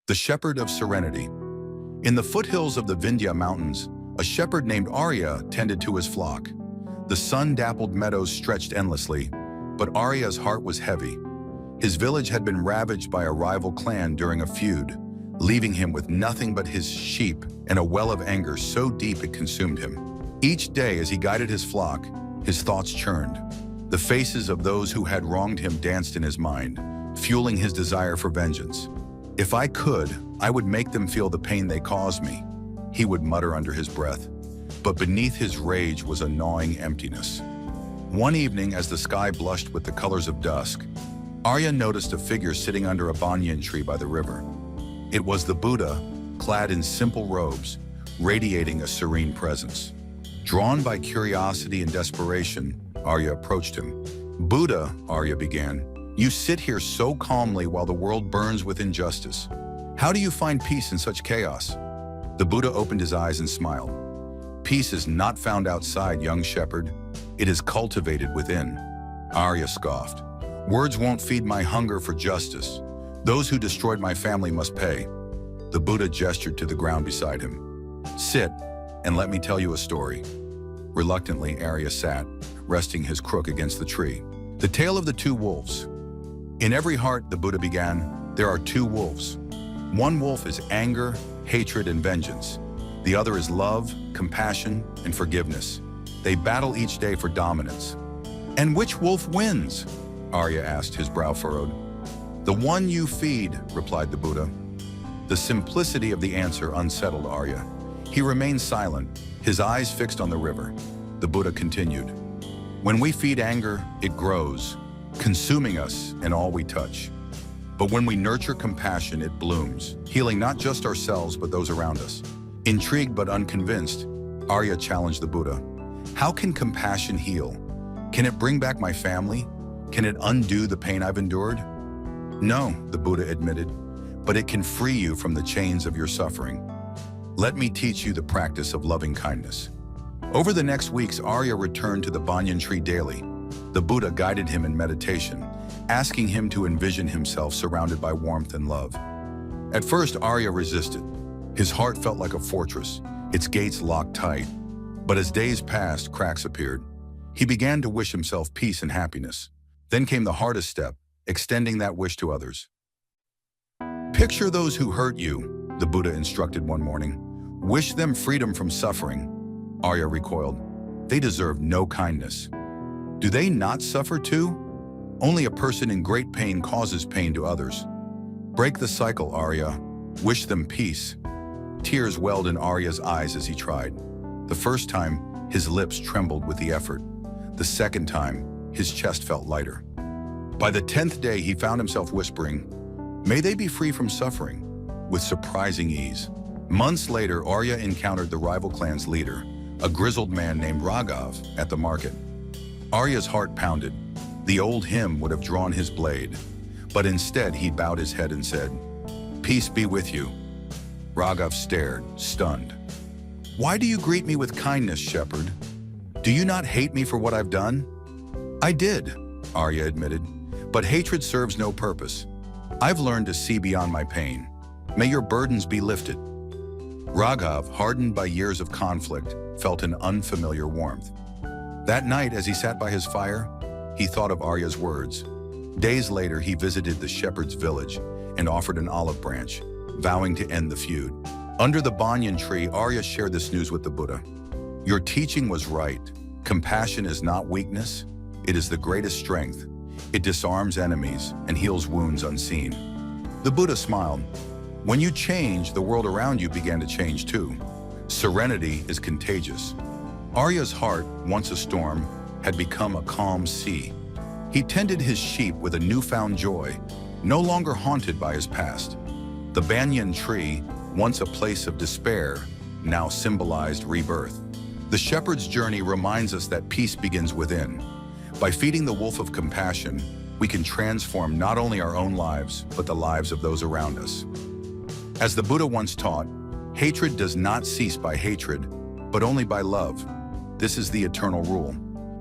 The Shepherd of Serenity. In the foothills of the Vindhya Mountains, a shepherd named Arya tended to his flock. The sun-dappled meadows stretched endlessly, but Arya's heart was heavy. His village had been ravaged by a rival clan during a feud, leaving him with nothing but his sheep and a well of anger so deep it consumed him. Each day as he guided his flock, his thoughts churned. The faces of those who had wronged him danced in his mind, fueling his desire for vengeance. "If I could, I would make them feel the pain they caused me," he would mutter under his breath. But beneath his rage was a gnawing emptiness. One evening, as the sky blushed with the colors of dusk, Arya noticed a figure sitting under a banyan tree by the river. It was the Buddha, clad in simple robes, radiating a serene presence. Drawn by curiosity and desperation, Arya approached him. "Buddha," Arya began, "you sit here so calmly while the world burns with injustice. How do you find peace in such chaos?" The Buddha opened his eyes and smiled. "Peace is not found outside, young shepherd. It is cultivated within." Arya scoffed. "Words won't feed my hunger for justice. Those who destroyed my family must pay." The Buddha gestured to the ground beside him. "Sit, and let me tell you a story." Reluctantly, Arya sat, resting his crook against the tree. The tale of the two wolves. In every heart, the Buddha began, there are two wolves. One wolf is anger, hatred, and vengeance. The other is love, compassion, and forgiveness. They battle each day for dominance. "And which wolf wins?" Arya asked, his brow furrowed. "The one you feed," replied the Buddha. The simplicity of the answer unsettled Arya. He remained silent, his eyes fixed on the river. The Buddha continued, "When we feed anger, it grows, consuming us and all we touch. But when we nurture compassion, it blooms, healing not just ourselves but those around us." Intrigued but unconvinced, Arya challenged the Buddha. "How can compassion heal? Can it bring back my family? Can it undo the pain I've endured?" "No," the Buddha admitted, "but it can free you from the chains of your suffering. Let me teach you the practice of loving kindness." Over the next weeks, Arya returned to the banyan tree daily. The Buddha guided him in meditation, asking him to envision himself surrounded by warmth and love. At first, Arya resisted. His heart felt like a fortress, its gates locked tight. But as days passed, cracks appeared. He began to wish himself peace and happiness. Then came the hardest step, extending that wish to others. "Picture those who hurt you," the Buddha instructed one morning. "Wish them freedom from suffering." Arya recoiled. "They deserve no kindness." "Do they not suffer too?" "Only a person in great pain causes pain to others." "Break the cycle, Arya. Wish them peace." Tears welled in Arya's eyes as he tried. The first time, his lips trembled with the effort. The second time, his chest felt lighter. By the 10th day, he found himself whispering, "May they be free from suffering," with surprising ease. Months later, Arya encountered the rival clan's leader, a grizzled man named Raghav, at the market. Arya's heart pounded. The old him would have drawn his blade, but instead he bowed his head and said, "Peace be with you." Raghav stared, stunned. "Why do you greet me with kindness, shepherd? Do you not hate me for what I've done?" "I did," Arya admitted, "but hatred serves no purpose. I've learned to see beyond my pain. May your burdens be lifted." Raghav, hardened by years of conflict, felt an unfamiliar warmth. That night, as he sat by his fire, he thought of Arya's words. Days later, he visited the shepherd's village and offered an olive branch, vowing to end the feud. Under the banyan tree, Arya shared this news with the Buddha. "Your teaching was right. Compassion is not weakness. It is the greatest strength. It disarms enemies and heals wounds unseen." The Buddha smiled. "When you change, the world around you began to change too. Serenity is contagious." Arya's heart, once a storm, had become a calm sea. He tended his sheep with a newfound joy, no longer haunted by his past. The banyan tree, once a place of despair, now symbolized rebirth. The shepherd's journey reminds us that peace begins within. By feeding the wolf of compassion, we can transform not only our own lives, but the lives of those around us. As the Buddha once taught, hatred does not cease by hatred, but only by love. This is the eternal rule.